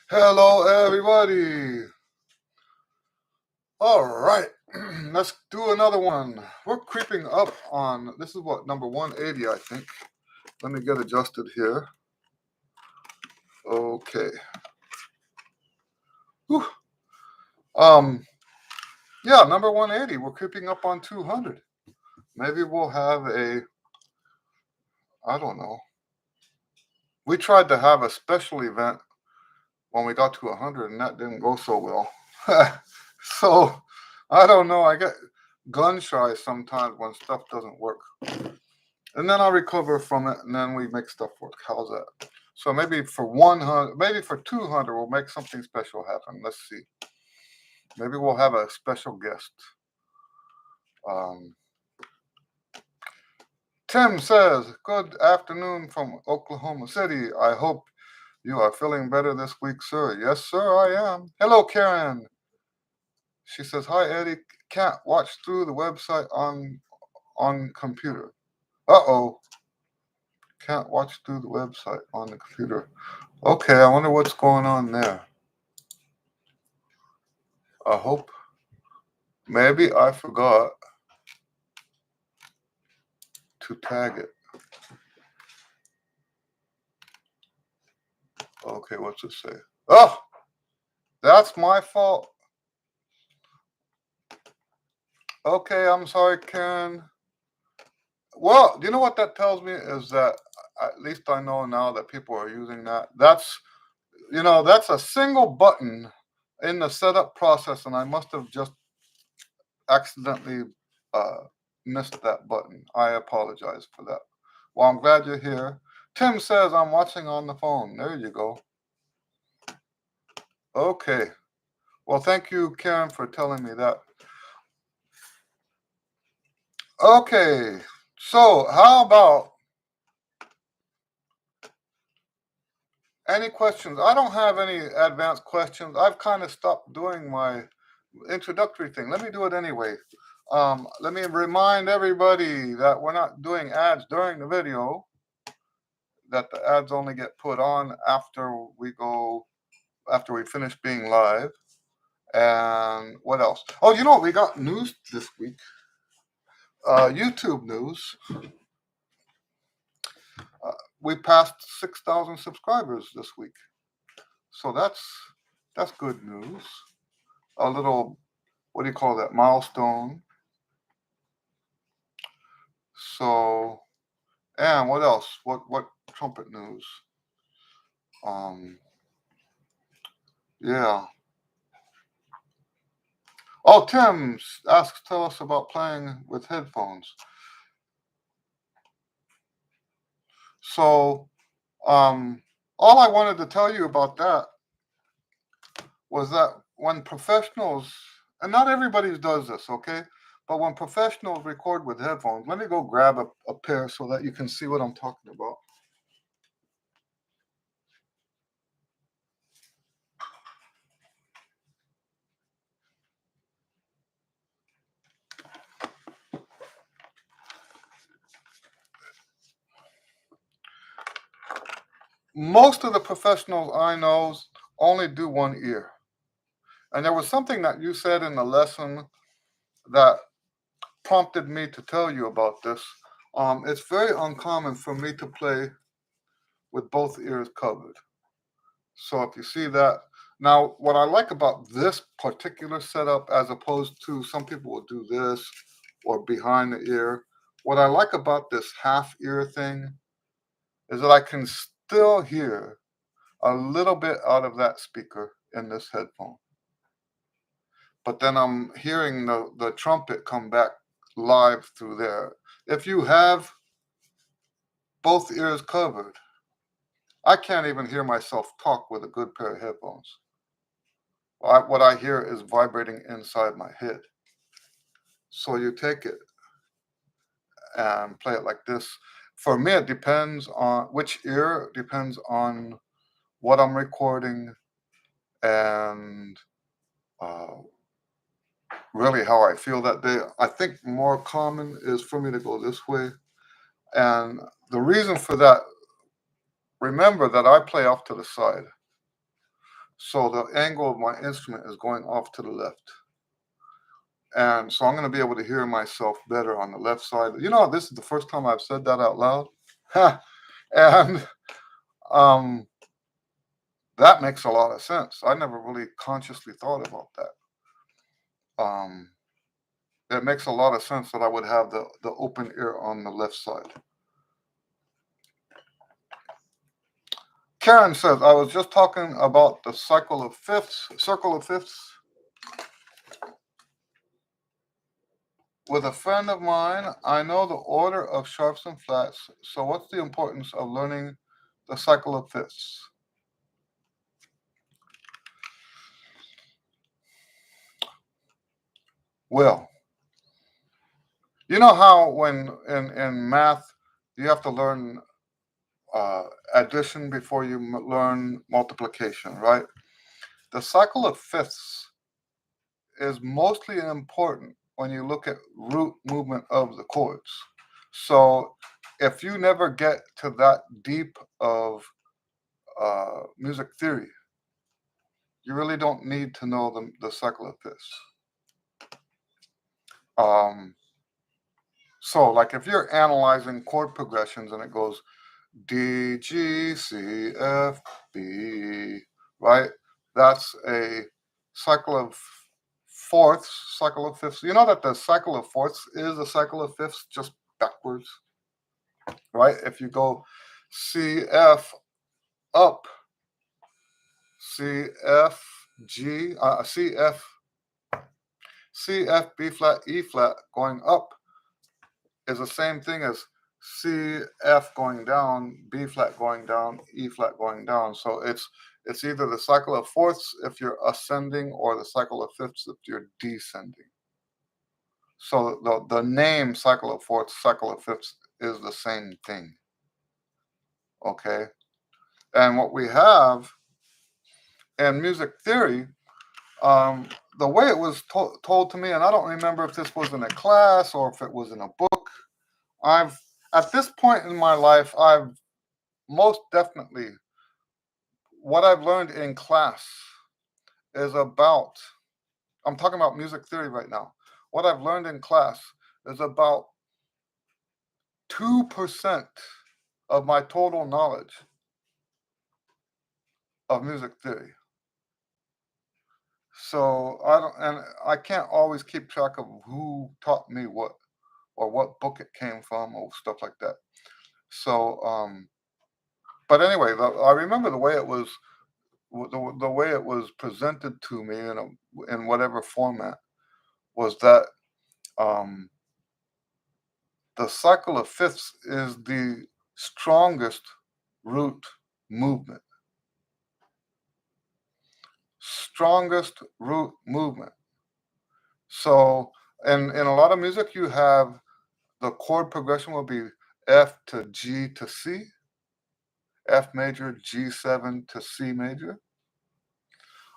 Hello, everybody. All right, let's do another one. We're creeping up on, this is what, number 180, I think. Let me get adjusted here. Okay. Whew. Yeah, number 180. We're creeping up on 200. Maybe we'll have I don't know. We tried to have a special event when we got to 100, and that didn't go so well. So, I don't know. I get gun shy sometimes when stuff doesn't work. And then I'll recover from it, and then we make stuff work. How's that? So maybe for 100, maybe for 200, we'll make something special happen. Let's see. Maybe we'll have a special guest. Tim says, good afternoon from Oklahoma City. I hope you are feeling better this week, sir. Yes, sir, I am. Hello, Karen. She says, hi, Eddie. Can't watch through the website on computer. Uh-oh. Can't watch through the website on the computer. Okay, I wonder what's going on there. I hope. Maybe I forgot to tag it. Okay, what's it say? Oh, that's my fault. Okay, I'm sorry, Karen. Well, do you know what that tells me is that at least I know now that people are using that. That's a single button in the setup process, and I must have just accidentally missed that button. I apologize for that. Well, I'm glad you're here. Tim says I'm watching on the phone. There you go. Okay. Well, thank you, Karen, for telling me that. Okay. So, how about any questions? I don't have any advanced questions. I've kind of stopped doing my introductory thing. Let me do it anyway. Let me remind everybody that we're not doing ads during the video, that the ads only get put on after we finish being live. And what else? Oh, you know what? We got news this week. YouTube news. We passed 6,000 subscribers this week. So that's good news. A little, what do you call that, milestone. So, and what else? What trumpet news? Yeah. Oh, Tim asks, tell us about playing with headphones. So, all I wanted to tell you about that was that when professionals, and not everybody does this, okay? But when professionals record with headphones, let me go grab a pair so that you can see what I'm talking about. Most of the professionals I know only do one ear. And there was something that you said in the lesson that prompted me to tell you about this. It's very uncommon for me to play with both ears covered. So if you see that, now what I like about this particular setup, as opposed to some people will do this or behind the ear, what I like about this half ear thing is that I can still hear a little bit out of that speaker in this headphone. But then I'm hearing the trumpet come back live through there. If you have both ears covered, I can't even hear myself talk with a good pair of headphones. What I hear is vibrating inside my head. So you take it and play it like this. For me, it depends on which ear, depends on what I'm recording and really how I feel that day. I think more common is for me to go this way. And the reason for that, remember that I play off to the side. So the angle of my instrument is going off to the left. And so I'm going to be able to hear myself better on the left side. This is the first time I've said that out loud. And um, that makes a lot of sense. I never really consciously thought about that. It makes a lot of sense that I would have the open ear on the left side. Karen says, I was just talking about the circle of fifths with a friend of mine. I know the order of sharps and flats. So what's the importance of learning the cycle of fifths? Well, you know how when in math you have to learn addition before you learn multiplication, right? The cycle of fifths is mostly important when you look at root movement of the chords. So if you never get to that deep of music theory, you really don't need to know the cycle of fifths. So like if you're analyzing chord progressions and it goes D, G, C, F, B, right? That's a cycle of fourths, cycle of fifths. You know that the cycle of fourths is a cycle of fifths, just backwards, right? If you go C, F, up, C, F, G, C, F, C, F, B flat, E flat, going up is the same thing as C, F going down, B flat going down, E flat going down. So it's either the cycle of fourths if you're ascending or the cycle of fifths if you're descending. So the name cycle of fourths, cycle of fifths is the same thing. Okay? And what we have in music theory, the way it was told to me, and I don't remember if this was in a class or if it was in a book, at this point in my life, I've most definitely, what I've learned in class is about, I'm talking about music theory right now. What I've learned in class is about 2% of my total knowledge of music theory. So I can't always keep track of who taught me what or what book it came from or stuff like that. So, but anyway, I remember the way it was, the way it was presented to me in whatever format was that the cycle of fifths is the strongest root movement. Strongest root movement. So, in a lot of music, you have the chord progression will be F to G to C, F major, G7 to C major.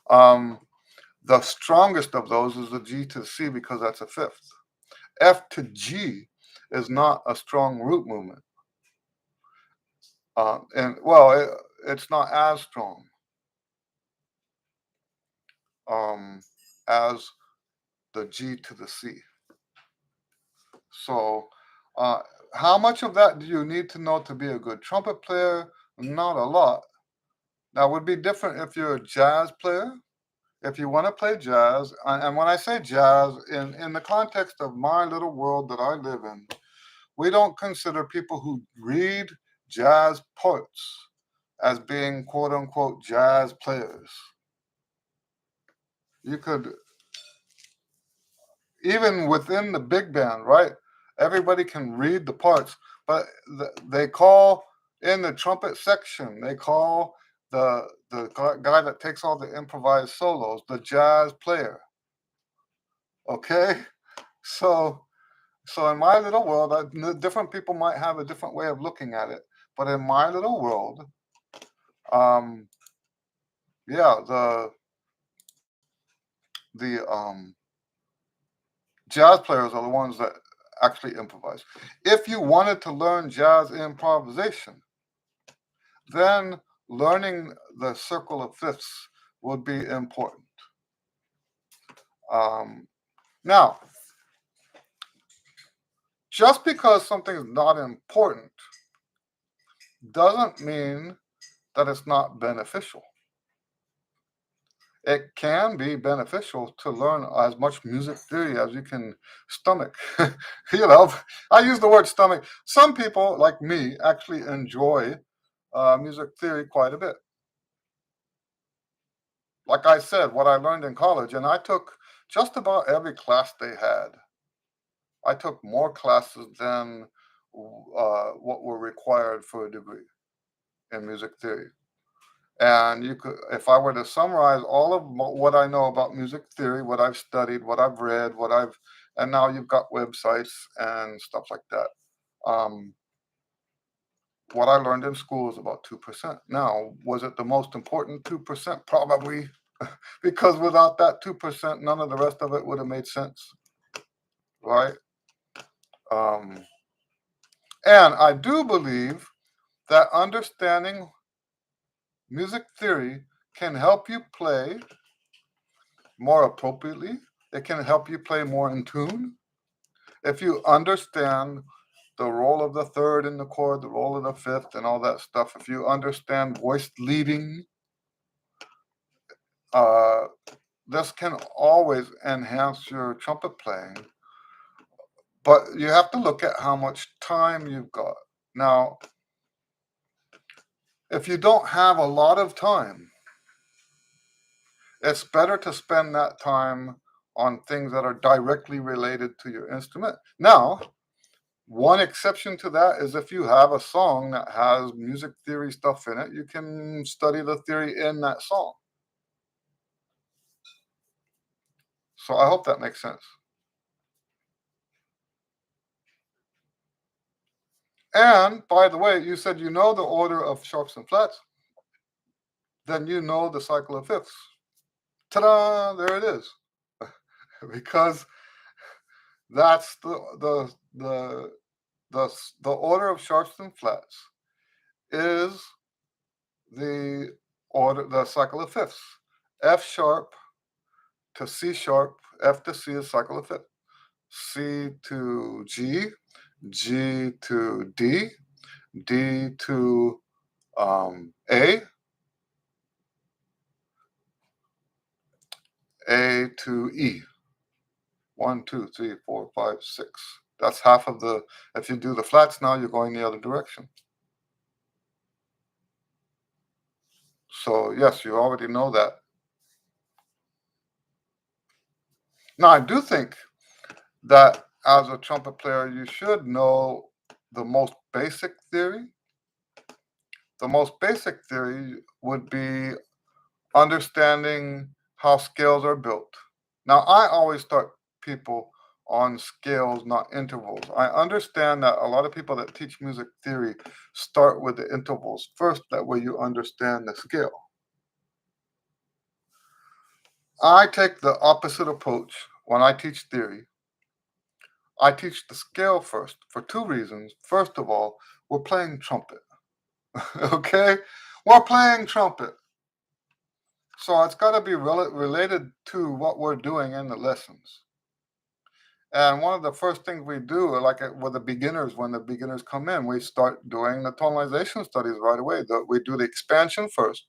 The strongest of those is the G to C because that's a fifth. F to G is not a strong root movement. And well, it's not as strong as the G to the C. So, uh, how much of that do you need to know to be a good trumpet player? Not a lot. That would be different if you're a jazz player. If you want to play jazz, and when I say jazz, in the context of my little world that I live in, we don't consider people who read jazz parts as being quote unquote jazz players. You could, even within the big band, right? Everybody can read the parts, but they call in the trumpet section, they call the guy that takes all the improvised solos the jazz player. Okay, so in my little world, different people might have a different way of looking at it, but in my little world, um, yeah, the Jazz players are the ones that actually improvise. If you wanted to learn jazz improvisation, then learning the circle of fifths would be important. Um, Now, just because something is not important doesn't mean that it's not beneficial. It can be beneficial to learn as much music theory as you can stomach. You know, I use the word stomach. Some people, like me, actually enjoy music theory quite a bit. Like I said, what I learned in college, and I took just about every class they had. I took more classes than what were required for a degree in music theory. And you could, if I were to summarize all of what I know about music theory, what I've studied, what I've read, and now you've got websites and stuff like that. Um, what I learned in school is about 2%. Now, was it the most important 2%? Probably, because without that 2%, none of the rest of it would have made sense, right? Um, and I do believe that understanding music theory can help you play more appropriately. It can help you play more in tune. If you understand the role of the third in the chord, the role of the fifth, and all that stuff, if you understand voice leading, uh, this can always enhance your trumpet playing. But you have to look at how much time you've got. Now, if you don't have a lot of time, it's better to spend that time on things that are directly related to your instrument. Now, one exception to that is if you have a song that has music theory stuff in it, you can study the theory in that song. So I hope that makes sense. And by the way, you said you know the order of sharps and flats, then you know the cycle of fifths. Ta-da! There it is. Because that's the order of sharps and flats is the cycle of fifths. F sharp to C sharp, F to C is cycle of fifth. C to G, G to D, D to A to E. 1, 2, 3, 4, 5, 6. That's half of the. If you do the flats now, you're going the other direction. So yes, you already know that. Now I do think that as a trumpet player, you should know the most basic theory. The most basic theory would be understanding how scales are built. Now, I always start people on scales, not intervals. I understand that a lot of people that teach music theory start with the intervals first, that way you understand the scale. I take the opposite approach when I teach theory. I teach the scale first for two reasons. First of all, we're playing trumpet. Okay? We're playing trumpet. So it's got to be related to what we're doing in the lessons. And one of the first things we do, like with the beginners, when the beginners come in, we start doing the tonalization studies right away. We do the expansion first,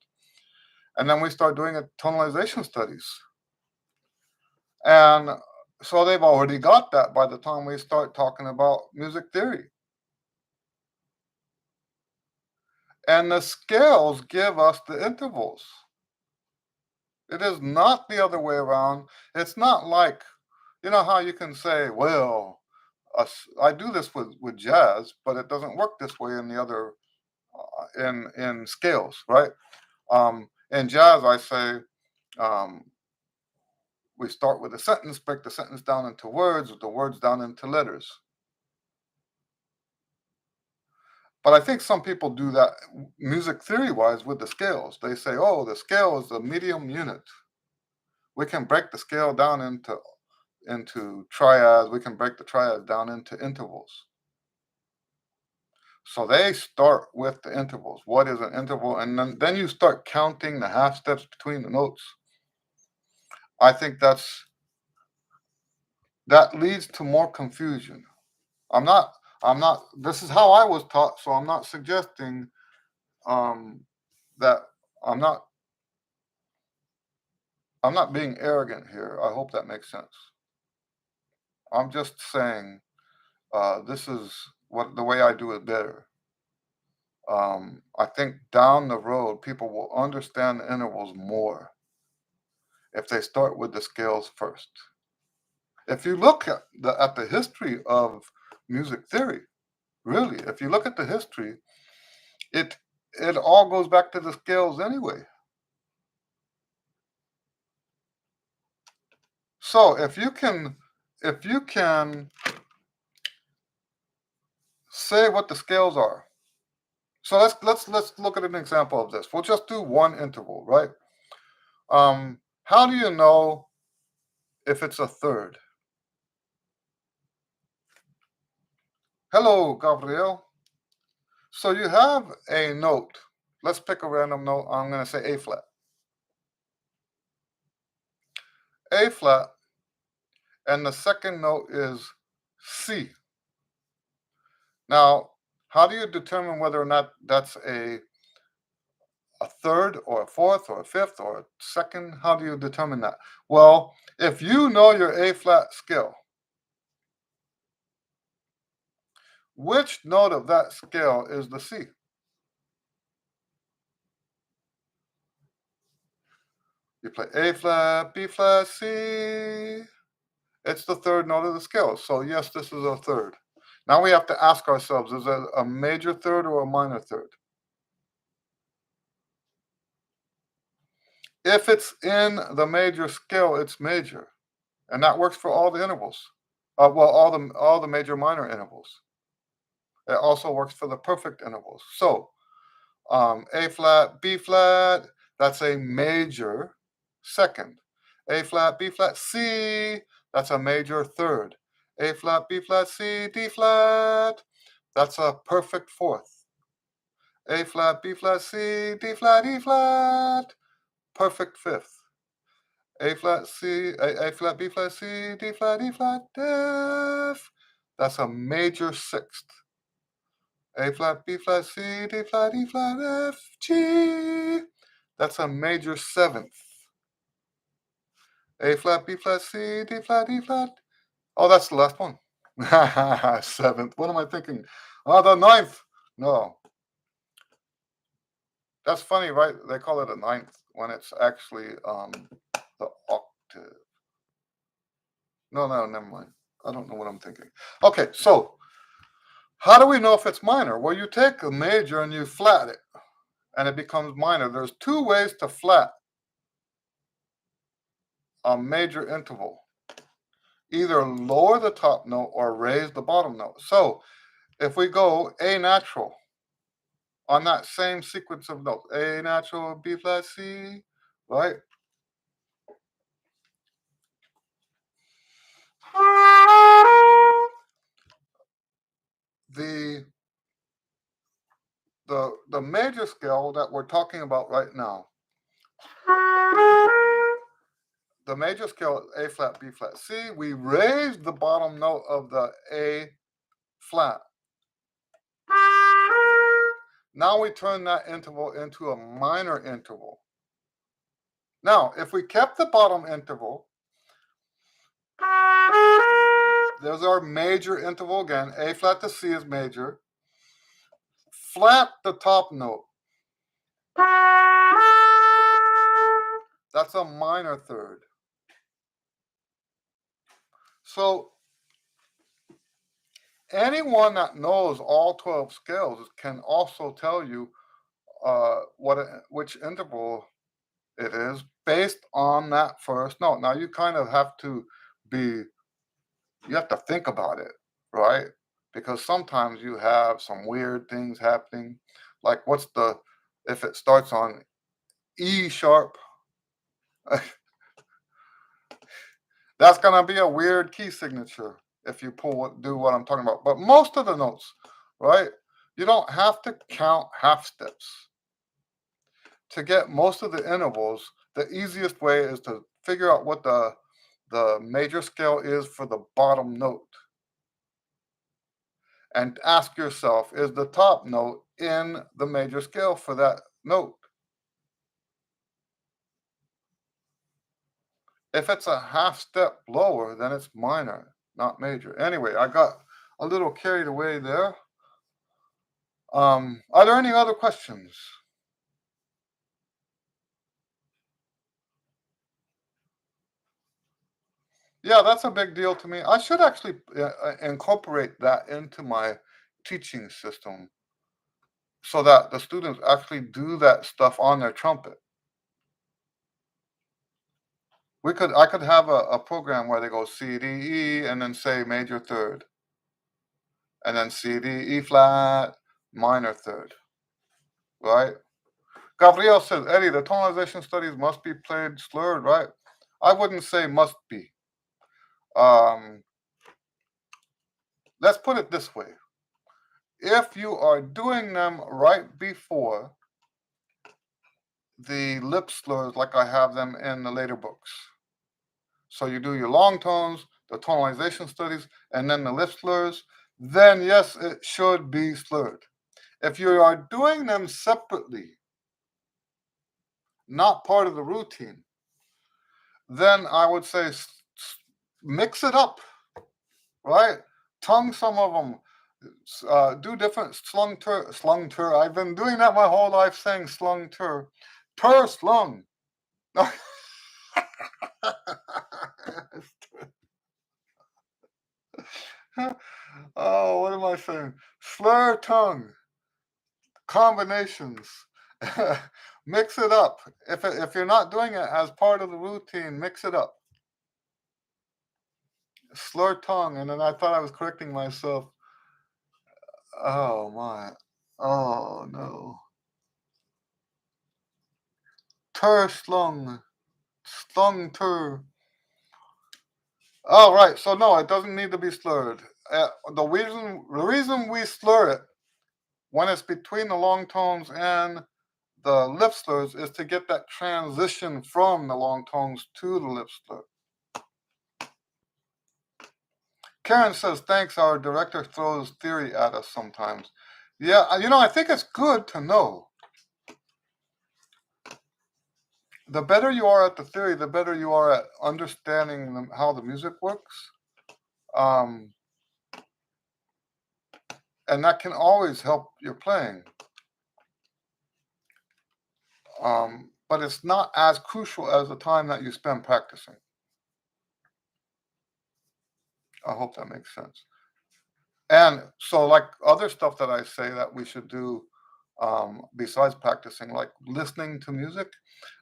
and then we start doing the tonalization studies. And so they've already got that by the time we start talking about music theory. And the scales give us the intervals. It is not the other way around. It's not like, you know how you can say, well, I do this with jazz, but it doesn't work this way in the other in scales, right? In jazz, I say um, we start with a sentence, break the sentence down into words, the words down into letters. But I think some people do that music theory wise with the scales. They say, oh, the scale is a medium unit. We can break the scale down into into triads. We can break the triads down into intervals. So they start with the intervals. What is an interval? And then you start counting the half steps between the notes. I think that leads to more confusion. I'm not this is how I was taught, so I'm not suggesting that I'm not being arrogant here. I hope that makes sense. I'm just saying this is what the way I do it better. I think down the road people will understand the intervals more if they start with the scales first. If you look at the history of music theory, really, if you look at the history, it all goes back to the scales anyway. So if you can say what the scales are. So let's look at an example of this. We'll just do one interval, right? How do you know if it's a third? Hello, Gabriel. So you have a note. Let's pick a random note. I'm going to say A flat. A flat, and the second note is C. Now, how do you determine whether or not that's a third or a fourth or a fifth or a second? How do you determine that? Well, if you know your A flat scale, which note of that scale is the C? You play A flat, B flat, C. It's the third note of the scale. So yes, this is a third. Now we have to ask ourselves, is it a major third or a minor third? If it's in the major scale, it's major. And that works for all the intervals. Well, all the major minor intervals. It also works for the perfect intervals. So A flat, B flat, that's a major second. A flat, B flat, C, that's a major third. A flat, B flat, C, D flat, that's a perfect fourth. A flat, B flat, C, D flat, E flat, perfect fifth. A flat, C, A flat, B flat, C, D flat, E flat, F, that's a major sixth. A flat, B flat, C, D flat, E flat, F, G. That's a major seventh. A flat, B flat, C, D flat, E flat. Oh, that's the last one. Seventh. What am I thinking? Oh, the ninth. No. That's funny, right? They call it a ninth when it's actually the octave. No, never mind. I don't know what I'm thinking. Okay, so how do we know if it's minor? Well, you take a major and you flat it, and it becomes minor. There's two ways to flat a major interval. Either lower the top note or raise the bottom note. So if we go A natural on that same sequence of notes, A natural, B flat, C, right? The the major scale that we're talking about right now, the major scale A flat, B flat, C, we raise the bottom note of the A flat. Now we turn that interval into a minor interval. Now, if we kept the bottom interval, there's our major interval again. A flat to C is major. Flat the top note. That's a minor third. So anyone that knows all 12 scales can also tell you which interval it is based on that first note. Now you kind of have to you have to think about it, right? Because sometimes you have some weird things happening. Like if it starts on E sharp, That's gonna be a weird key signature if you do what I'm talking about. But most of the notes, right? You don't have to count half steps. To get most of the intervals, the easiest way is to figure out what the major scale is for the bottom note and ask yourself, is the top note in the major scale for that note? If it's a half step lower, then it's minor, not major. Anyway, I got a little carried away there. Are there any other questions? Yeah, that's a big deal to me. I should actually incorporate that into my teaching system so that the students actually do that stuff on their trumpet. I could have a program where they go C, D, E, and then say major third, and then C, D, E flat, minor third, right? Gabriel says, Eddie, the tonalization studies must be played slurred, right? I wouldn't say must be. Um, let's put it this way. If you are doing them right before the lip slurs like I have them in the later books, so you do your long tones, the tonalization studies, and then the lip slurs, then yes, it should be slurred. If you are doing them separately, not part of the routine, then I would say mix it up, right? Tongue some of them, do different slung tur. I've been doing that my whole life, saying slung tur, slung. Oh, what am I saying? Slur tongue combinations. Mix it up. If you're not doing it as part of the routine, mix it up. Slur tongue, and then I thought I was correcting myself. Oh my. Oh no. Tur slung. Slung tur. Oh right. So no, it doesn't need to be slurred. The reason we slur it when it's between the long tones and the lip slurs is to get that transition from the long tones to the lip slur. Karen says, thanks, our director throws theory at us sometimes. Yeah, I think it's good to know. The better you are at the theory, the better you are at understanding how the music works. Um, and that can always help your playing. But it's not as crucial as the time that you spend practicing. I hope that makes sense. And so, like other stuff that I say that we should do besides practicing, like listening to music,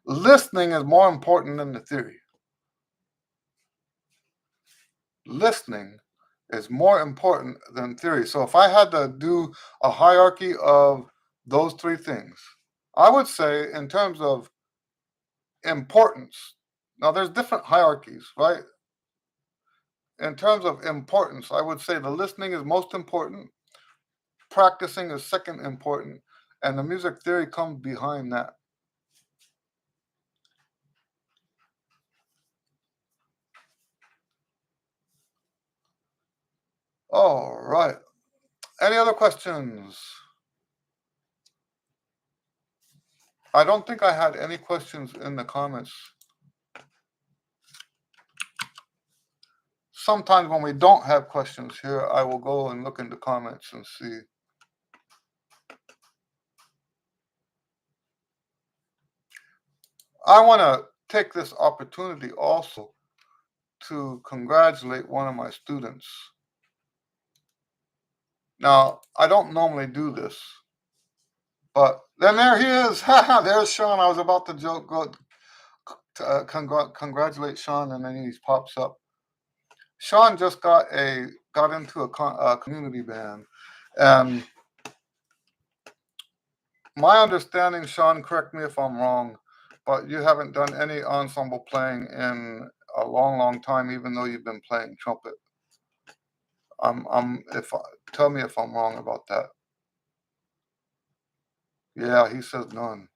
listening is more important than the theory. Listening is more important than theory. So, if I had to do a hierarchy of those three things, I would say, in terms of importance, now there's different hierarchies, right? In terms of importance, I would say the listening is most important, practicing is second important, and the music theory comes behind that. All right. Any other questions? I don't think I had any questions in the comments. Sometimes when we don't have questions here, I will go and look in the comments and see. I want to take this opportunity also to congratulate one of my students. Now, I don't normally do this, but then there he is. There's Sean. I was about to joke, go to, congratulate Sean, and then he pops up. Sean just got into a community band, and my understanding, Sean, correct me if I'm wrong, but you haven't done any ensemble playing in a long, long time, even though you've been playing trumpet. Tell me if I'm wrong about that. Yeah, he says none.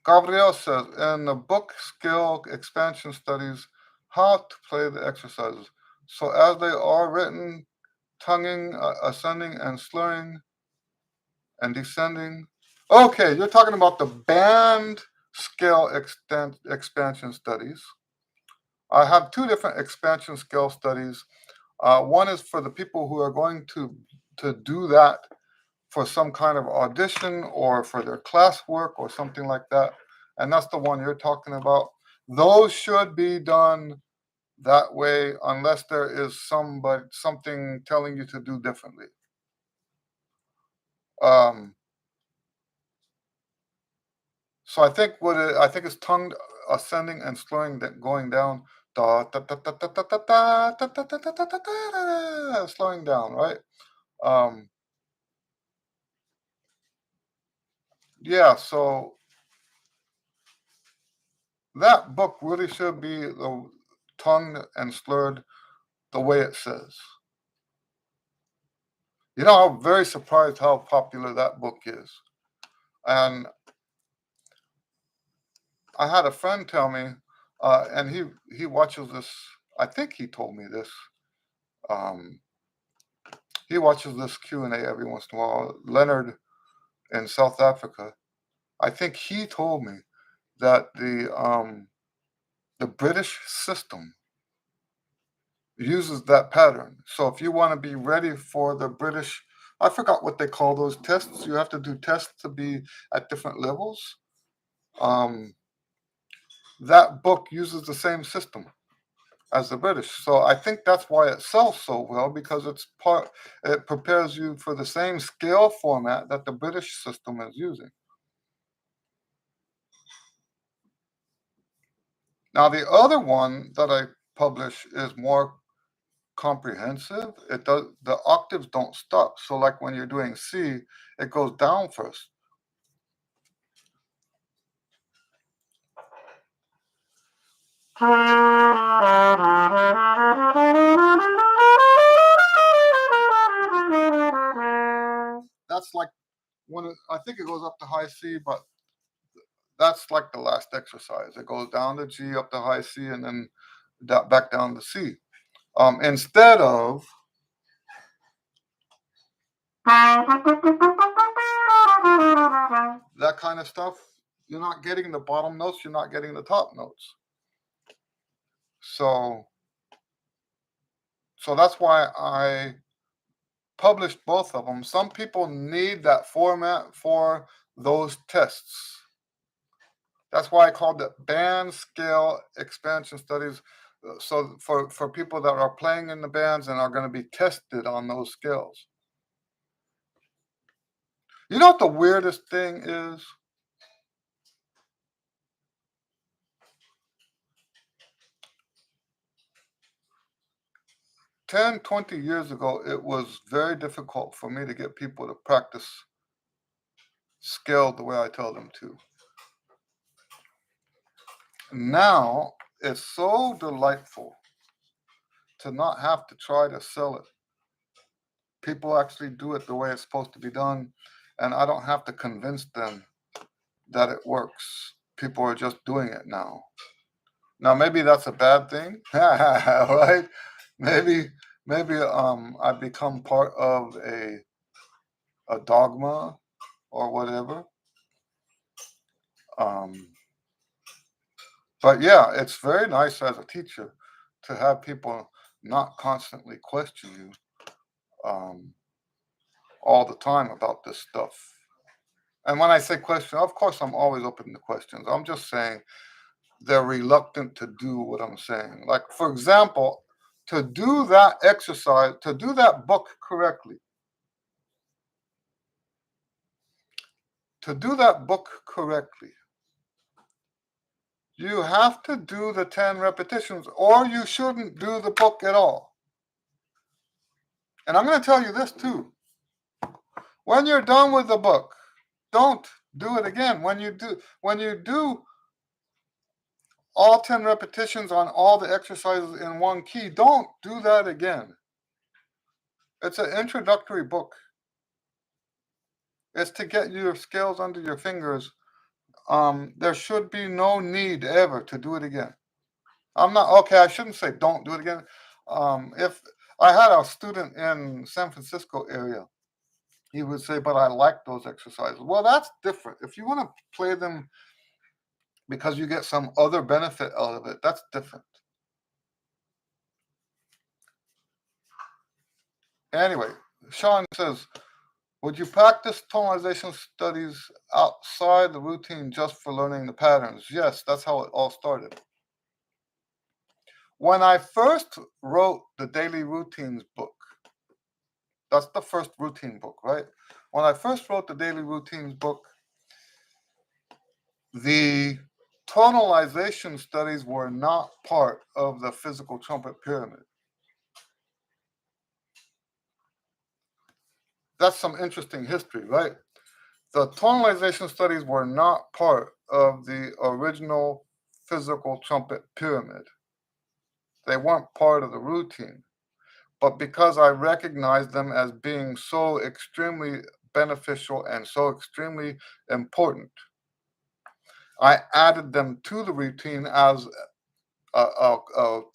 Gabriel says, in the book Skill Expansion Studies, how to play the exercises. So as they are written, tonguing, ascending and slurring and descending. Okay, you're talking about the band scale expansion studies. I have two different expansion scale studies. One is for the people who are going to do that for some kind of audition or for their classwork or something like that. And that's the one you're talking about. Those should be done that way unless there is something telling you to do differently. So I think I think it's tongue ascending and slowing going down, slowing down, right? Yeah, so that book really should be the tongued and slurred the way it says. You know, I'm very surprised how popular that book is. And I had a friend tell me, and he watches this. I think he told me this. He watches this Q and A every once in a while. Leonard in South Africa. I think he told me that the British system uses that pattern. So if you want to be ready for the British, I forgot what they call those tests. You have to do tests to be at different levels. That book uses the same system as the British. So I think that's why it sells so well, because it prepares you for the same scale format that the British system is using. Now the other one that I publish is more comprehensive. The octaves don't stop. So like when you're doing C, it goes down first. That's like I think it goes up to high C, but that's like the last exercise. It goes down to G, up to high C, and then back down to C. Instead of that kind of stuff, you're not getting the bottom notes, you're not getting the top notes. So that's why I published both of them. Some people need that format for those tests. That's why I called it band scale expansion studies. So for people that are playing in the bands and are going to be tested on those scales. You know what the weirdest thing is? Ten, 20 years ago, it was very difficult for me to get people to practice scale the way I tell them to. Now, it's so delightful to not have to try to sell it. People actually do it the way it's supposed to be done, and I don't have to convince them that it works. People are just doing it now. Now, maybe that's a bad thing, right? Maybe I've become part of a dogma or whatever. But yeah, it's very nice as a teacher to have people not constantly question you all the time about this stuff. And when I say question, of course, I'm always open to questions. I'm just saying they're reluctant to do what I'm saying. Like, for example, to do that exercise, to do that book correctly, you have to do the 10 repetitions or you shouldn't do the book at all. And I'm going to tell you this too. When you're done with the book, don't do it again. When you do all 10 repetitions on all the exercises in one key, don't do that again. It's an introductory book. It's to get your skills under your fingers. There should be no need ever to do it again. I'm not okay. I shouldn't say don't do it again. If I had a student in San Francisco area, he would say, "But I like those exercises." Well, that's different. If you want to play them because you get some other benefit out of it, that's different. Anyway, Sean says, would you practice tonalization studies outside the routine just for learning the patterns? Yes, that's how it all started. When I first wrote the daily routines book, that's the first routine book, right? When I first wrote the daily routines book, the tonalization studies were not part of the physical trumpet pyramid. That's some interesting history, right? The tonalization studies were not part of the original physical trumpet pyramid. They weren't part of the routine. But because I recognized them as being so extremely beneficial and so extremely important, I added them to the routine as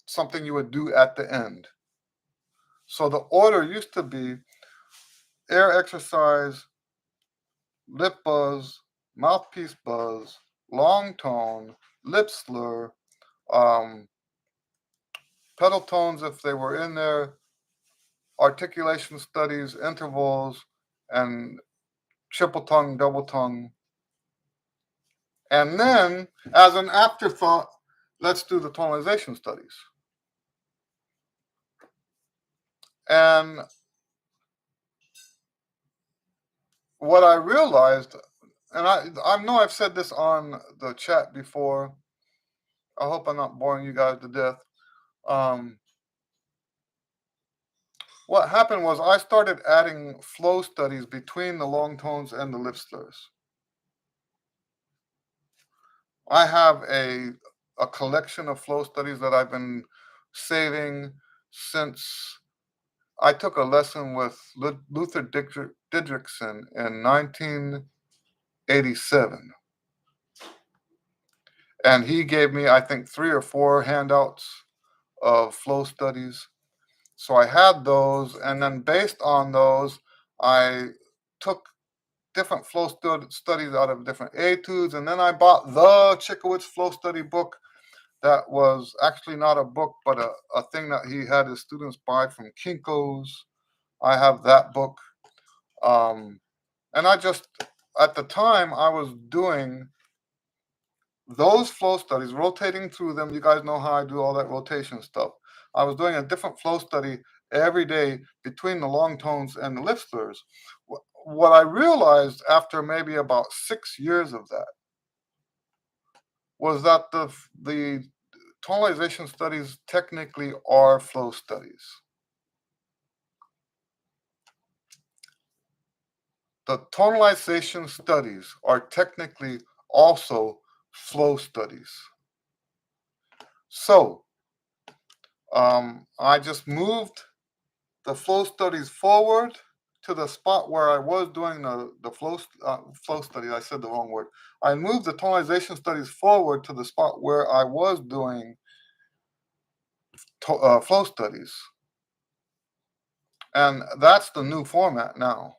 something you would do at the end. So the order used to be air exercise, lip buzz, mouthpiece buzz, long tone, lip slur, um, pedal tones if they were in there, articulation studies, intervals, and triple tongue, double tongue. And then, as an afterthought, let's do the tonalization studies. And what I realized, and I know I've said this on the chat before. I hope I'm not boring you guys to death. Um, what happened was I started adding flow studies between the long tones and the lip slurs. I have a collection of flow studies that I've been saving since I took a lesson with Luther Didrikson in 1987. And he gave me, I think, 3 or 4 handouts of flow studies. So I had those, and then based on those, I took different flow studies out of different etudes, and then I bought the Chickowitz flow study book. That was actually not a book, but a thing that he had his students buy from Kinko's. I have that book. And I just, at the time, I was doing those flow studies, rotating through them. You guys know how I do all that rotation stuff. I was doing a different flow study every day between the long tones and the lip slurs. What I realized after maybe about 6 years of that was that the tonalization studies technically are flow studies. The tonalization studies are technically also flow studies. So I just moved the flow studies forward to the spot where I was doing the flow studies. I said the wrong word. I moved the tonalization studies forward to the spot where I was doing flow studies. And that's the new format now.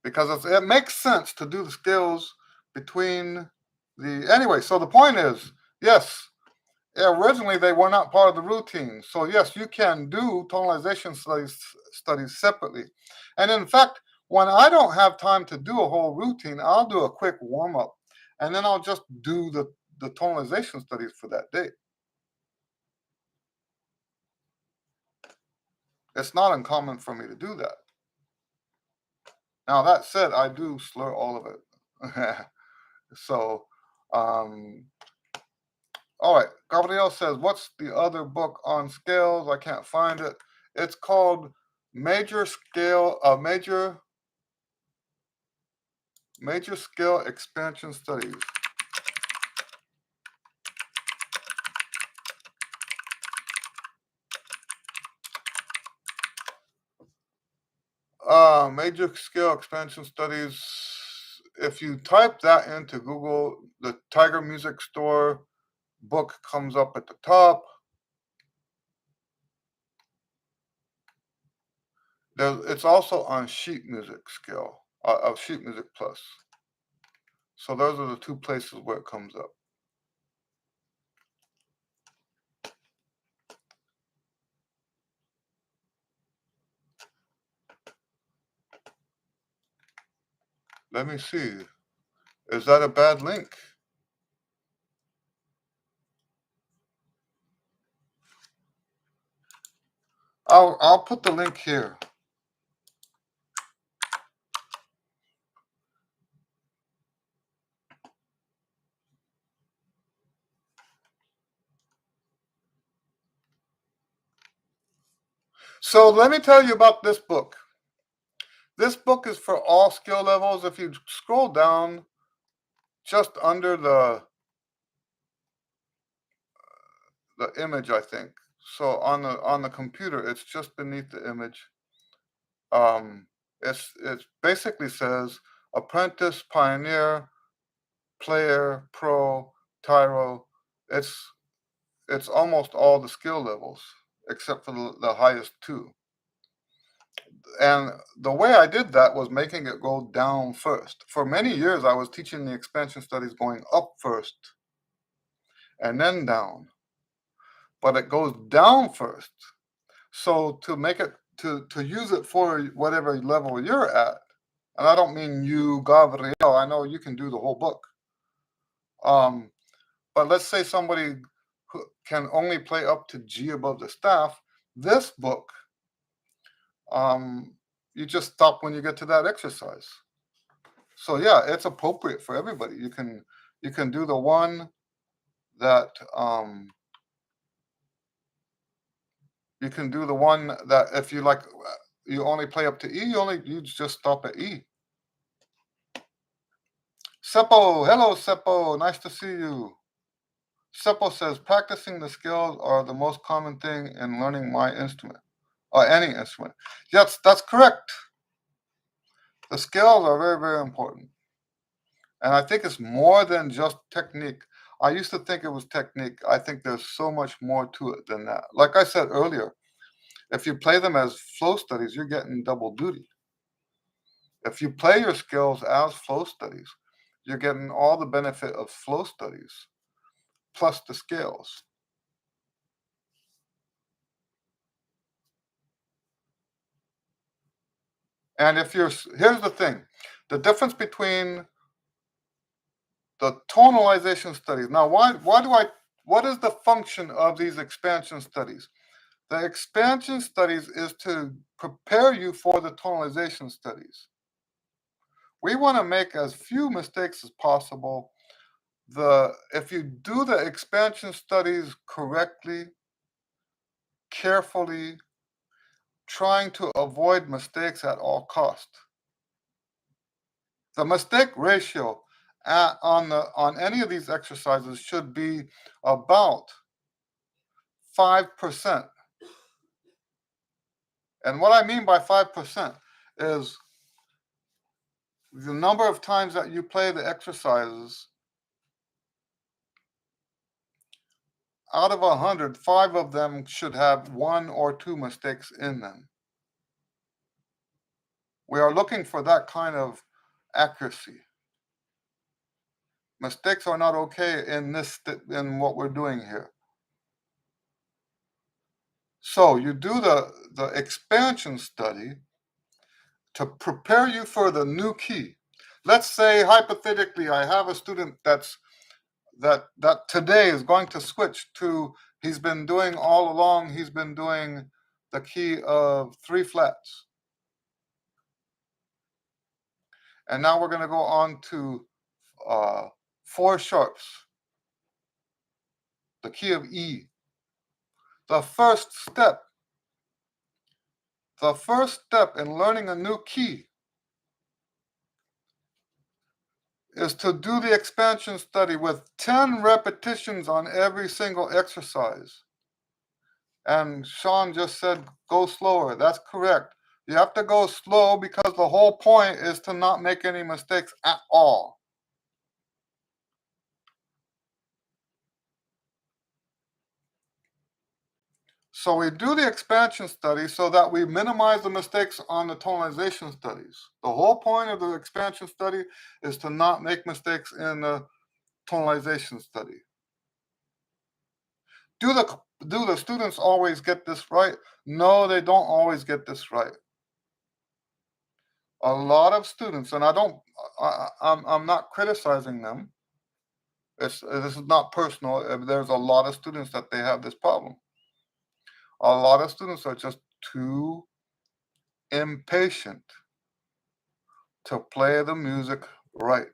Because it makes sense to do the scales between anyway, so the point is, yes, originally they were not part of the routine. So yes, you can do tonalization studies separately. And in fact, when I don't have time to do a whole routine, I'll do a quick warm-up, and then I'll just do the tonalization studies for that day. It's not uncommon for me to do that. Now that said, I do slur all of it. So all right, Gabriel says, what's the other book on scales? I can't find it. It's called Major Major scale expansion studies. Major scale expansion studies. If you type that into Google, the Tiger Music Store book comes up at the top. It's also on sheet music scale, of sheet music plus. So those are the two places where it comes up. Let me see. Is that a bad link? I'll put the link here. So let me tell you about this book. This book is for all skill levels. If you scroll down just under the image, I think. So on the computer, it's just beneath the image. It basically says apprentice, pioneer, player, pro, tyro. It's almost all the skill levels except for the highest two. And the way I did that was making it go down first. For many years, I was teaching the expansion studies going up first and then down, but it goes down first. So to make it to use it for whatever level you're at, and I don't mean you, Gabriel. I know you can do the whole book. But let's say somebody who can only play up to G above the staff. This book, you just stop when you get to that exercise. So yeah, it's appropriate for everybody. You can do the one that you can do the one that if you like you only play up to E, you just stop at E. Seppo, hello Seppo, nice to see you. Seppo says practicing the skills are the most common thing in learning my instrument or any instrument. Yes, that's correct. The skills are very, very important. And I think it's more than just technique. I used to think it was technique. I think there's so much more to it than that. Like I said earlier, if you play them as flow studies, you're getting double duty. If you play your skills as flow studies, you're getting all the benefit of flow studies plus the scales. And here's the thing, the difference between the tonalization studies. Now, what is the function of these expansion studies? The expansion studies is to prepare you for the tonalization studies. We want to make as few mistakes as possible. If you do the expansion studies correctly, carefully, trying to avoid mistakes at all cost. The mistake ratio on any of these exercises should be about 5%. And what I mean by 5% is the number of times that you play the exercises. Out of 100, 5 of them should have 1 or 2 mistakes in them. We are looking for that kind of accuracy. Mistakes are not okay in what we're doing here. So you do the expansion study to prepare you for the new key. Let's say hypothetically I have a student that today is going to switch to, he's been doing all along, he's been doing the key of 3 flats. And now we're going to go on to 4 sharps, the key of E. The first step in learning a new key is to do the expansion study with 10 repetitions on every single exercise. And Sean just said, go slower. That's correct. You have to go slow because the whole point is to not make any mistakes at all. So we do the expansion study so that we minimize the mistakes on the tonalization studies. The whole point of the expansion study is to not make mistakes in the tonalization study. Do the students always get this right? No, they don't always get this right. A lot of students, and I'm not criticizing them. This is not personal. There's a lot of students that they have this problem. A lot of students are just too impatient to play the music right.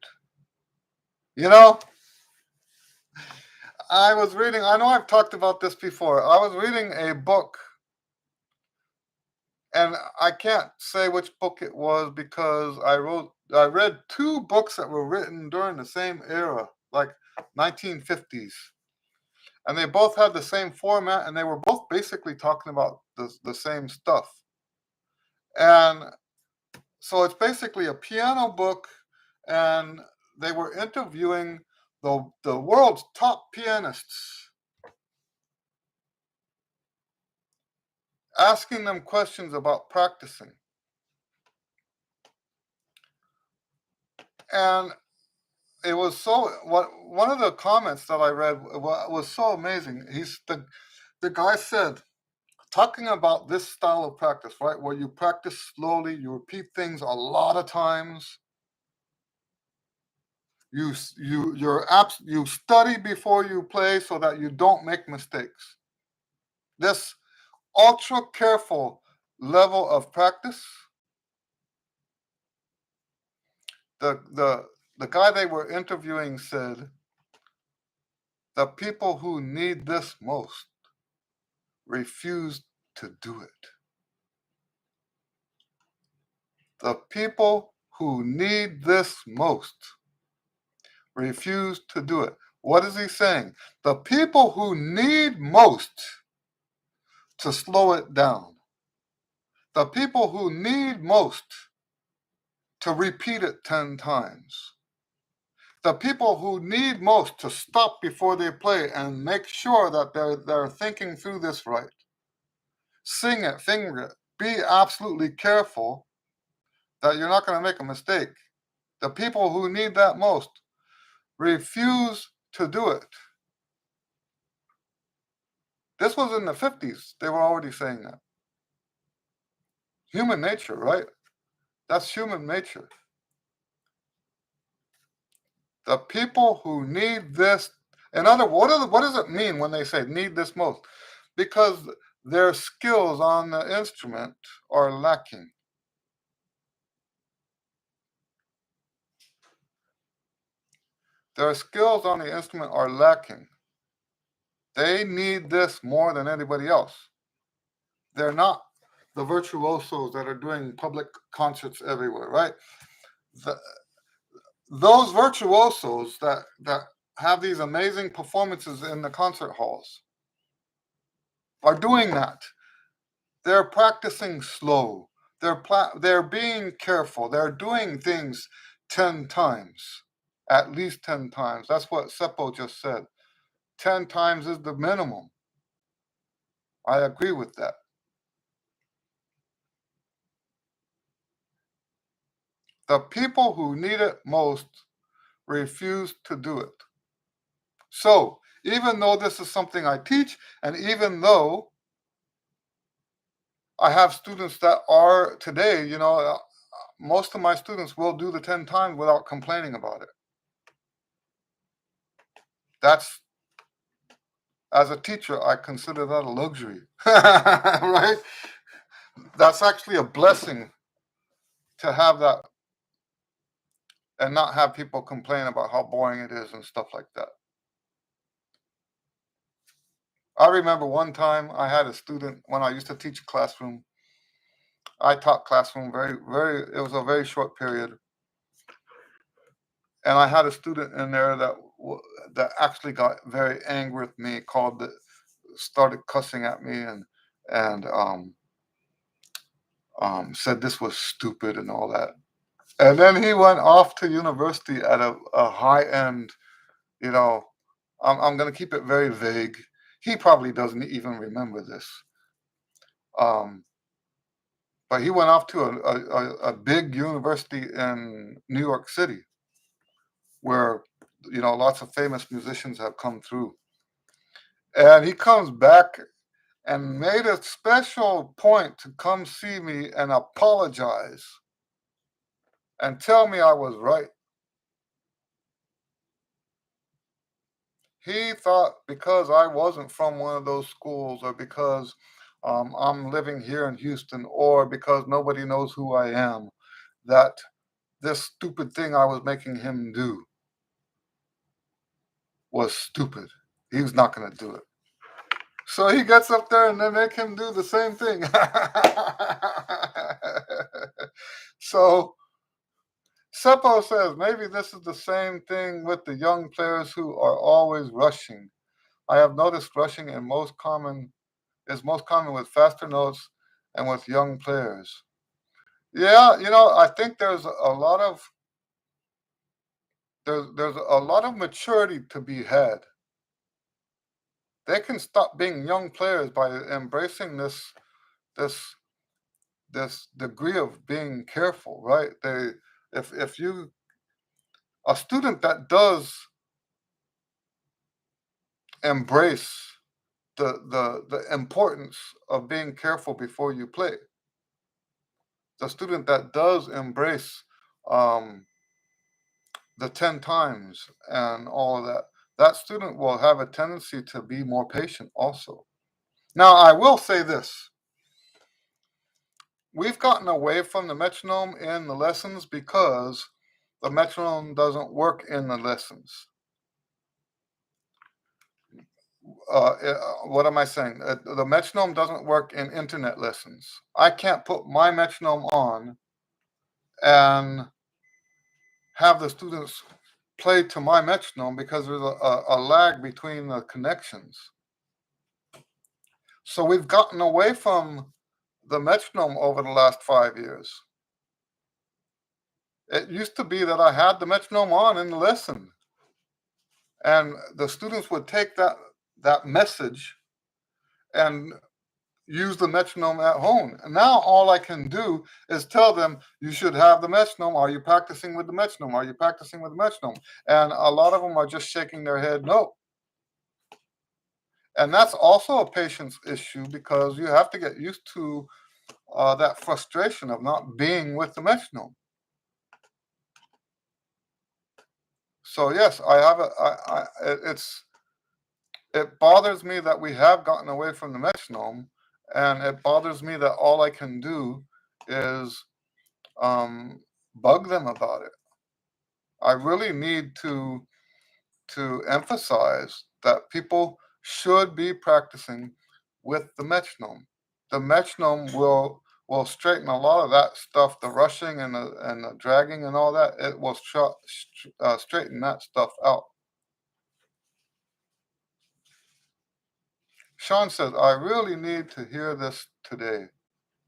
You know, I was reading, I know I've talked about this before. I was reading a book, and I can't say which book it was because I read two books that were written during the same era, like 1950s. And they both had the same format, and they were both basically talking about the same stuff. And so it's basically a piano book, and they were interviewing the world's top pianists, asking them questions about practicing. And it was one of the comments that I read was so amazing. The guy said, talking about this style of practice, right, where you practice slowly, you repeat things a lot of times, you study before you play so that you don't make mistakes. This ultra careful level of practice, the guy they were interviewing said, the people who need this most refuse to do it. The people who need this most refuse to do it. What is he saying? The people who need most to slow it down, the people who need most to repeat it 10 times, the people who need most to stop before they play and make sure that they're thinking through this right. Sing it, finger it. Be absolutely careful that you're not going to make a mistake. The people who need that most refuse to do it. This was in the 50s. They were already saying that. Human nature, right? That's human nature. The people who need this, in other words, what does it mean when they say need this most? Because their skills on the instrument are lacking. Their skills on the instrument are lacking. They need this more than anybody else. They're not the virtuosos that are doing public concerts everywhere, right? Those virtuosos that have these amazing performances in the concert halls are doing that. They're practicing slow. They're being careful. They're doing things 10 times, at least 10 times. That's what Seppo just said. 10 times is the minimum. I agree with that. The people who need it most refuse to do it. So, even though this is something I teach, and even though I have students that are today, most of my students will do the 10 times without complaining about it. That's, as a teacher, I consider that a luxury, right? That's actually a blessing to have that and not have people complain about how boring it is and stuff like that. I remember one time I had a student when I used to teach classroom. I taught classroom it was a very short period. And I had a student in there that actually got very angry with me, started cussing at me, and said this was stupid and all that. And then he went off to university at a high end, you know. I'm going to keep it very vague. He probably doesn't even remember this. Um, but he went off to a big university in New York City where, lots of famous musicians have come through. And he comes back and made a special point to come see me and apologize and tell me I was right. He thought because I wasn't from one of those schools, or because I'm living here in Houston, or because nobody knows who I am, that this stupid thing I was making him do was stupid. He was not going to do it. So he gets up there and they make him do the same thing. So Seppo says maybe this is the same thing with the young players who are always rushing. I have noticed rushing is most common with faster notes and with young players. Yeah, I think there's a lot of maturity to be had. They can stop being young players by embracing this this degree of being careful, right? If you a student that does embrace the importance of being careful before you play, the student that does embrace um, the 10 times and all of that, that student will have a tendency to be more patient also. Now, I will say this. We've gotten away from the metronome in the lessons because the metronome doesn't work in the lessons. What am I saying? The metronome doesn't work in internet lessons. I can't put my metronome on and have the students play to my metronome because there's a lag between the connections. So we've gotten away from the metronome over the last 5 years. It used to be that I had the metronome on in the lesson, and the students would take that message and use the metronome at home. And now all I can do is tell them, you should have the metronome. Are you practicing with the metronome? Are you practicing with the metronome? And a lot of them are just shaking their head no. And that's also a patience issue because you have to get used to that frustration of not being with the metronome. So yes, I have it bothers me that we have gotten away from the metronome, and it bothers me that all I can do is bug them about it. I really need to emphasize that people should be practicing with the metronome. The metronome will straighten a lot of that stuff, the rushing and the dragging and all that. It will straighten that stuff out. Sean says, I really need to hear this today.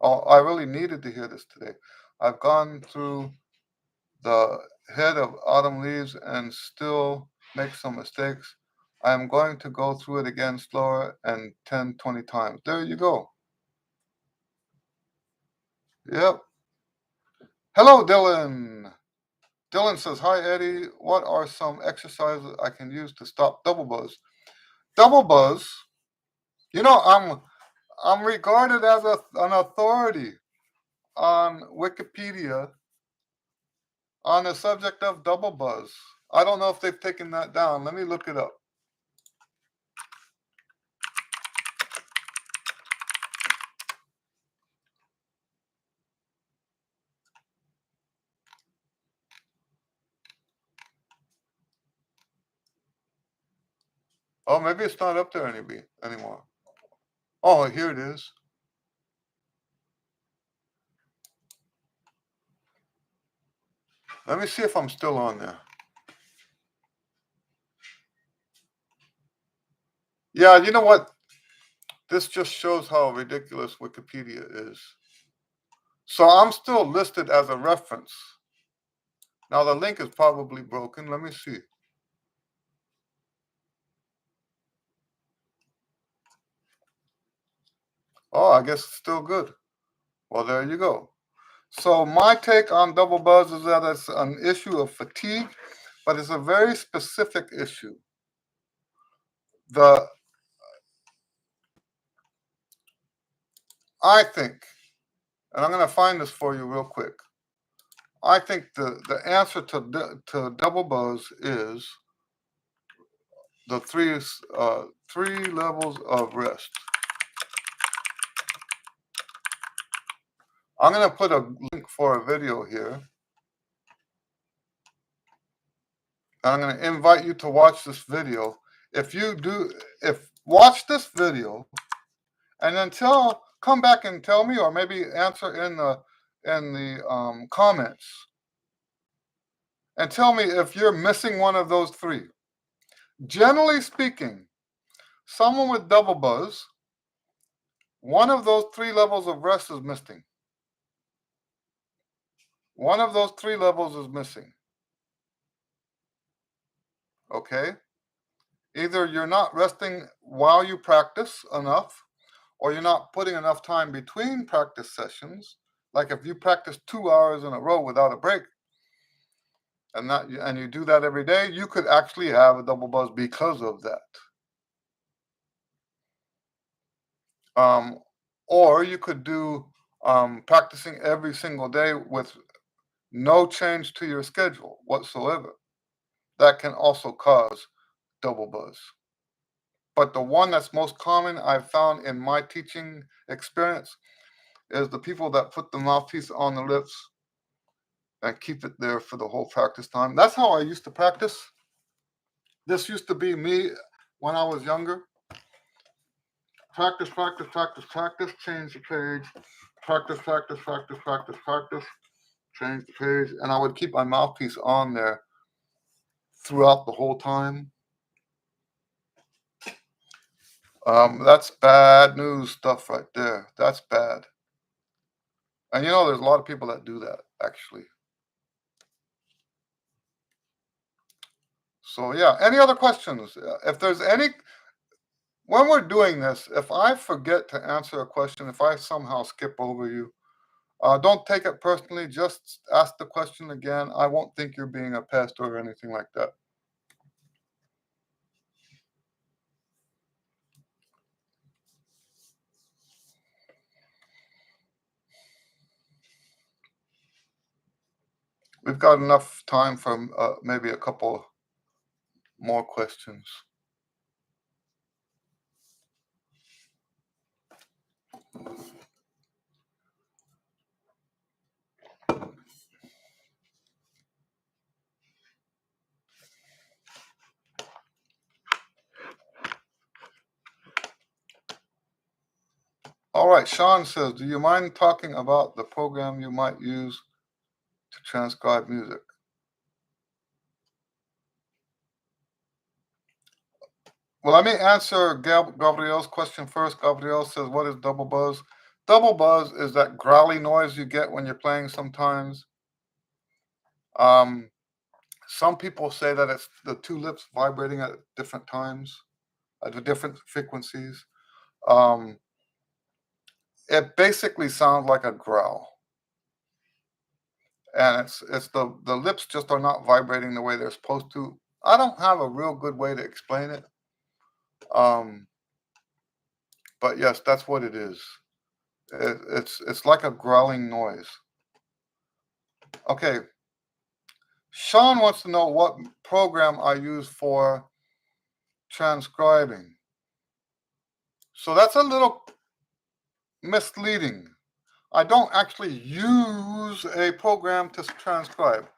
Oh, I really needed to hear this today. I've gone through the head of autumn leaves and still make some mistakes. I am going to go through it again slower and 10, 20 times. There you go. Yep. Hello, Dylan. Dylan says, hi, Eddie. What are some exercises I can use to stop double buzz? Double buzz, I'm regarded as an authority on Wikipedia on the subject of double buzz. I don't know if they've taken that down. Let me look it up. Oh, maybe it's not up there anymore. Oh, here it is. Let me see if I'm still on there. Yeah, you know what? This just shows how ridiculous Wikipedia is. So I'm still listed as a reference. Now the link is probably broken. Let me see. Oh, I guess it's still good. Well, there you go. So my take on double buzz is that it's an issue of fatigue, but it's a very specific issue. The I think, and I'm going to find this for you real quick. I think the answer to double buzz is the three levels of rest. I'm going to put a link for a video here. I'm going to invite you to watch this video. If watch this video and then come back and tell me, or maybe answer in the comments, and tell me if you're missing one of those three. Generally speaking, someone with double buzz, one of those three levels of rest is missing. One of those three levels is missing. Okay? Either you're not resting while you practice enough, or you're not putting enough time between practice sessions. Like if you practice 2 hours in a row without a break, and you do that every day, you could actually have a double buzz because of that. Or you could do practicing every single day with no change to your schedule whatsoever. That can also cause double buzz. But the one that's most common I've found in my teaching experience is the people that put the mouthpiece on the lips and keep it there for the whole practice time. That's how I used to practice. This used to be me when I was younger. Practice, practice, practice, practice, change the page. Practice, practice, practice, practice, practice, change the page. And I would keep my mouthpiece on there throughout the whole time. That's bad news stuff right there. That's bad. And there's a lot of people that do that, actually. So, yeah, any other questions? If there's any, when we're doing this, if I forget to answer a question, if I somehow skip over you, don't take it personally. Just ask the question again. I won't think you're being a pest or anything like that. We've got enough time for maybe a couple more questions. All right, Sean says, do you mind talking about the program you might use to transcribe music? Well, let me answer Gabrielle's question first. Gabrielle says, what is double buzz? Double buzz is that growly noise you get when you're playing sometimes. Some people say that it's the two lips vibrating at different times, at different frequencies. It basically sounds like a growl. And it's the lips just are not vibrating the way they're supposed to. I don't have a real good way to explain it. But yes, that's what it is. It's like a growling noise. Okay. Sean wants to know what program I use for transcribing. So that's a little misleading. I don't actually use a program to transcribe.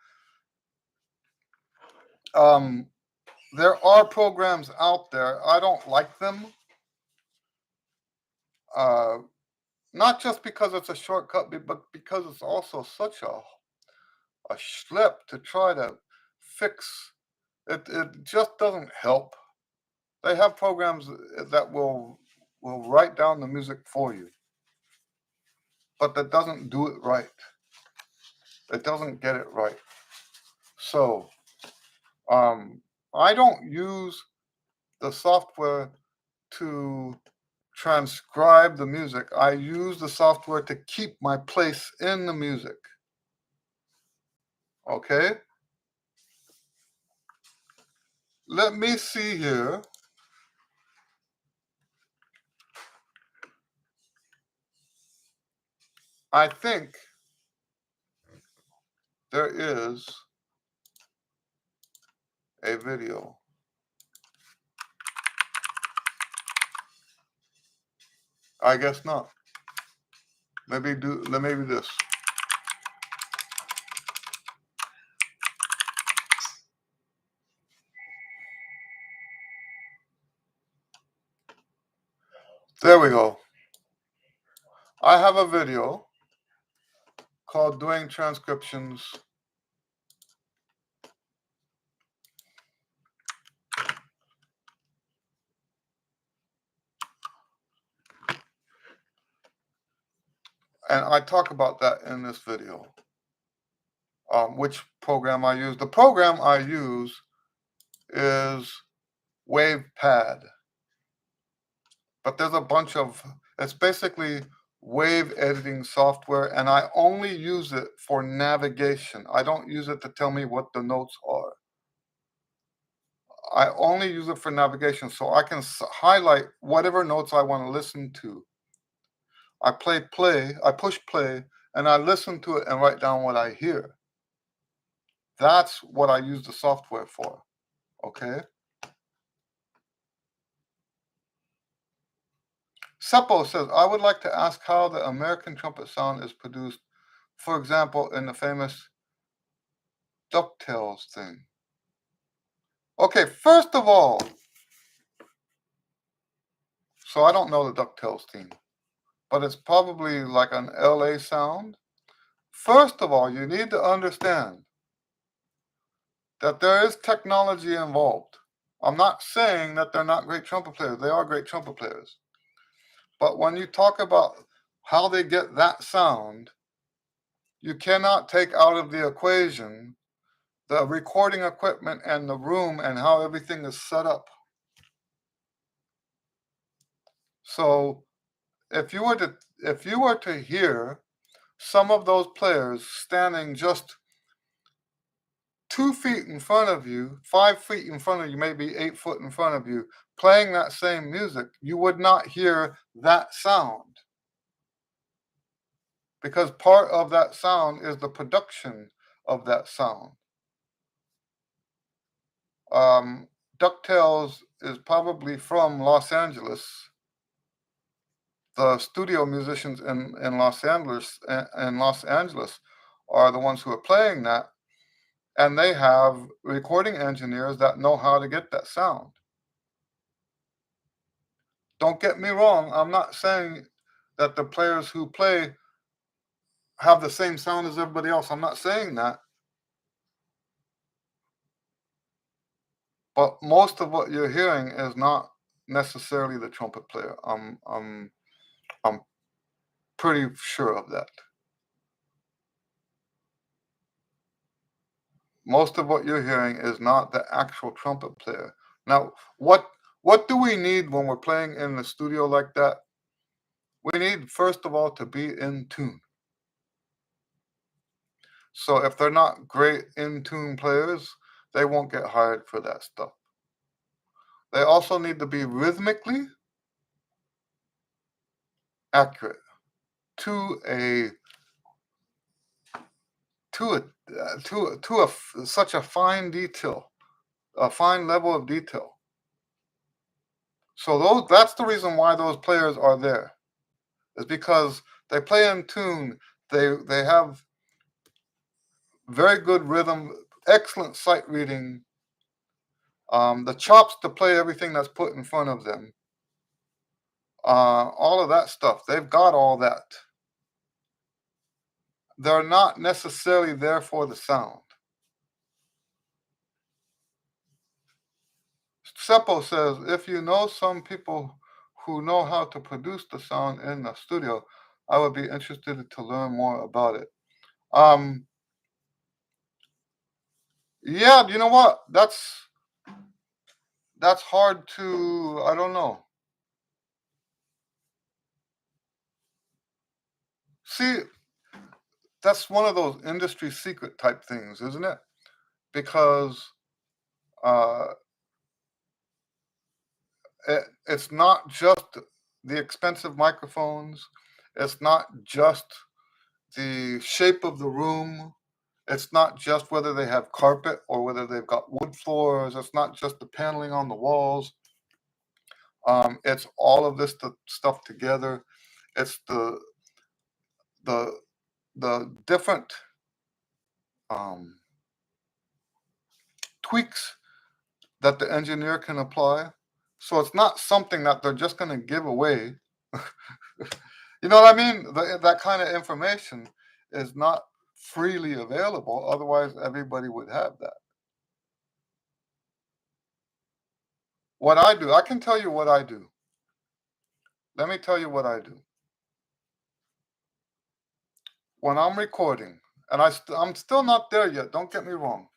There are programs out there. I don't like them. Not just because it's a shortcut, but because it's also such a schlep to try to fix. It just doesn't help They have programs that will write down the music for you, but that doesn't do it right. It doesn't get it right. So I don't use the software to transcribe the music. I use the software to keep my place in the music. Okay? Let me see here. I think there is a video. I guess not. Maybe this. There we go. I have a video called Doing Transcriptions. And I talk about that in this video. Which program I use. The program I use is WavePad. But there's a bunch of, it's basically wave editing software, and I only use it for navigation. I don't use it to tell me what the notes are. I only use it for navigation, so I can highlight whatever notes I want to listen to. I push play, and I listen to it and write down what I hear. That's what I use the software for, okay? Seppo says, I would like to ask how the American trumpet sound is produced, for example, in the famous DuckTales thing. Okay, first of all, so I don't know the DuckTales theme, but it's probably like an LA sound. First of all, you need to understand that there is technology involved. I'm not saying that they're not great trumpet players. They are great trumpet players. But when you talk about how they get that sound, you cannot take out of the equation the recording equipment and the room and how everything is set up. So if you were to hear some of those players standing just 2 feet in front of you, 5 feet in front of you, maybe 8 foot in front of you, playing that same music, you would not hear that sound. Because part of that sound is the production of that sound. DuckTales is probably from Los Angeles. The studio musicians in Los Angeles are the ones who are playing that, and they have recording engineers that know how to get that sound. Don't get me wrong, I'm not saying that the players who play have the same sound as everybody else. I'm not saying that. But most of what you're hearing is not necessarily the trumpet player. I'm pretty sure of that. Most of what you're hearing is not the actual trumpet player. Now, what do we need when we're playing in the studio like that? We need, first of all, to be in tune. So if they're not great in tune players, they won't get hired for that stuff. They also need to be rhythmically accurate to such a fine detail, a fine level of detail. So that's the reason why those players are there, is because they play in tune. They have very good rhythm, excellent sight reading, the chops to play everything that's put in front of them. All of that stuff. They've got all that. They're not necessarily there for the sound. Seppo says, if you know some people who know how to produce the sound in the studio, I would be interested to learn more about it. Yeah, you know what? That's hard to, I don't know. See, that's one of those industry secret type things, isn't it? Because uh, it's not just the expensive microphones, it's not just the shape of the room, it's not just whether they have carpet or whether they've got wood floors, it's not just the paneling on the walls. It's all of this stuff together. It's the the different um, tweaks that the engineer can apply. So it's not something that they're just going to give away. You know what I mean? That kind of information is not freely available. Otherwise, everybody would have that. What I do, I can tell you what I do. Let me tell you what I do. When I'm recording, and I'm still not there yet, don't get me wrong.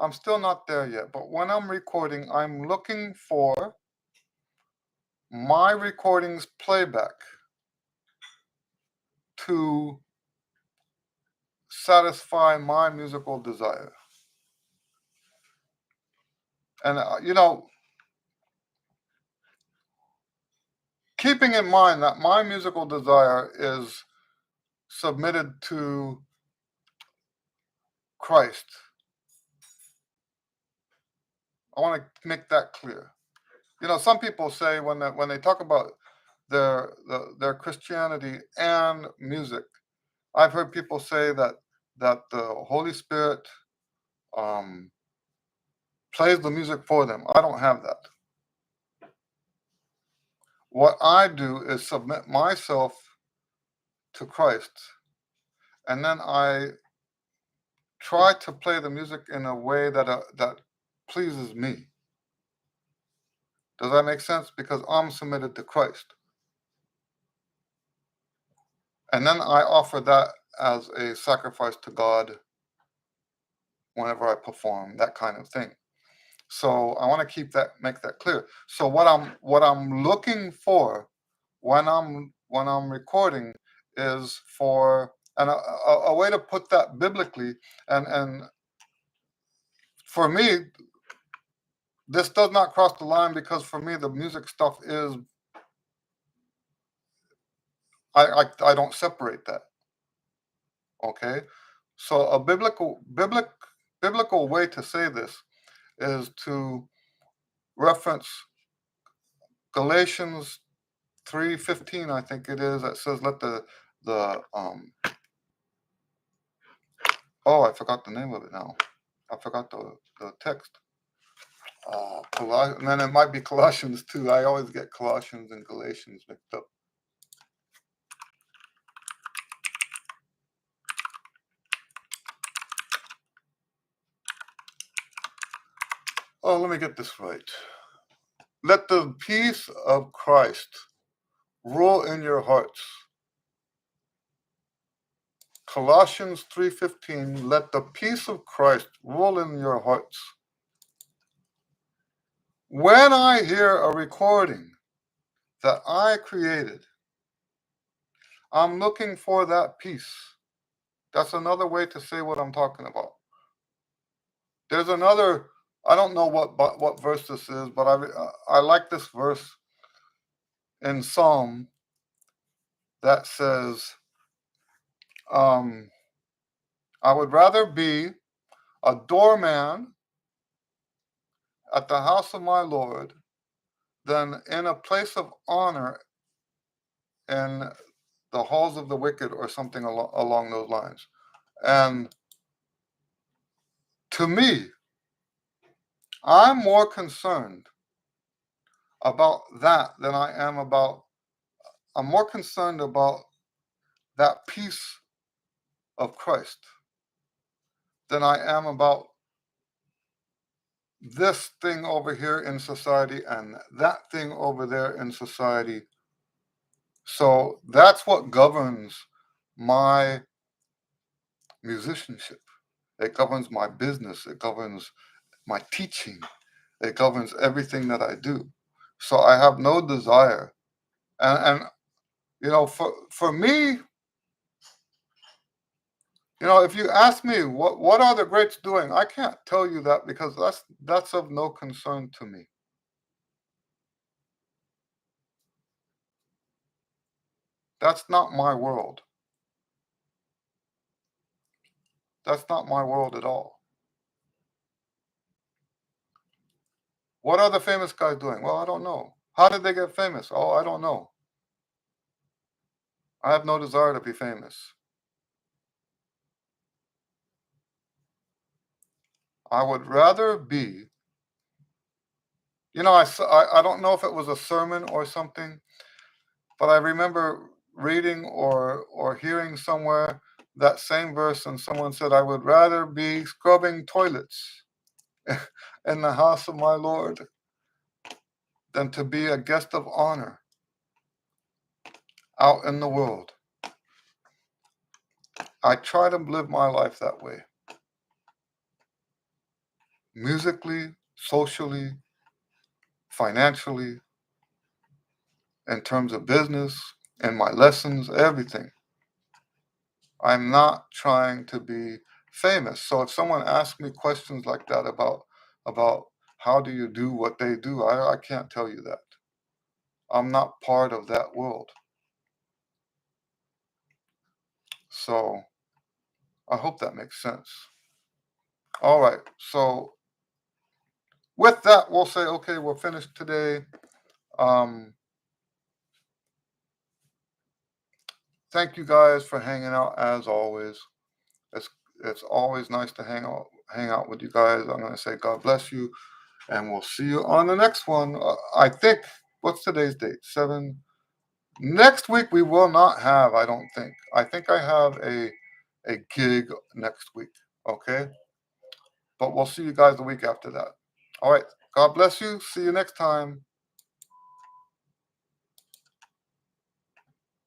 I'm still not there yet. But when I'm recording, I'm looking for my recordings playback to satisfy my musical desire. And, keeping in mind that my musical desire is submitted to Christ, I want to make that clear. Some people say when they talk about their Christianity and music, I've heard people say that the Holy Spirit um, plays the music for them. I don't have that. What I do is submit myself to Christ, and then I try to play the music in a way that pleases me. Does that make sense? Because I'm submitted to Christ, and then I offer that as a sacrifice to God whenever I perform that kind of thing. So I want to make that clear. So what I'm looking for when I'm recording is for, and a way to put that biblically, and for me, this does not cross the line, because for me the music stuff is, I don't separate that. Okay, so a biblical way to say this is to reference Galatians 3:15, I think it is, that says, let the oh, I forgot the name of it now. I forgot the text. And then it might be Colossians too. I always get Colossians and Galatians mixed up. Oh, let me get this right. Let the peace of Christ rule in your hearts. Colossians 3:15, let the peace of Christ rule in your hearts. When I hear a recording that I created, I'm looking for that peace. That's another way to say what I'm talking about. There's another, I don't know what verse this is, but I like this verse in Psalm that says, I would rather be a doorman at the house of my Lord than in a place of honor in the halls of the wicked, or something along those lines. And to me, I'm more concerned about that than I'm more concerned about that peace of Christ than I am about this thing over here in society and that thing over there in society. So that's what governs my musicianship. It governs my business. It governs my teaching. It governs everything that I do. So I have no desire. And for me, if you ask me what are the greats doing, I can't tell you that because that's of no concern to me. That's not my world. That's not my world at all. What are the famous guys doing? Well, I don't know. How did they get famous? Oh, I don't know. I have no desire to be famous. I would rather be, I don't know if it was a sermon or something, but I remember reading or hearing somewhere that same verse, and someone said, I would rather be scrubbing toilets in the house of my Lord than to be a guest of honor out in the world. I try to live my life that way. Musically, socially, financially, in terms of business, and my lessons, everything. I'm not trying to be famous. So if someone asks me questions like that about how do you do what they do, I can't tell you that. I'm not part of that world. So I hope that makes sense. All right. So with that, we'll say, okay, we're finished today. Um, Thank you guys for hanging out as always. It's it's always nice to hang out with you guys. I'm gonna say God bless you, and we'll see you on the next one. I think what's today's date? 7. Next week we will not have. I don't think. I think I have a gig next week. Okay, but we'll see you guys the week after that. All right. God bless you. See you next time.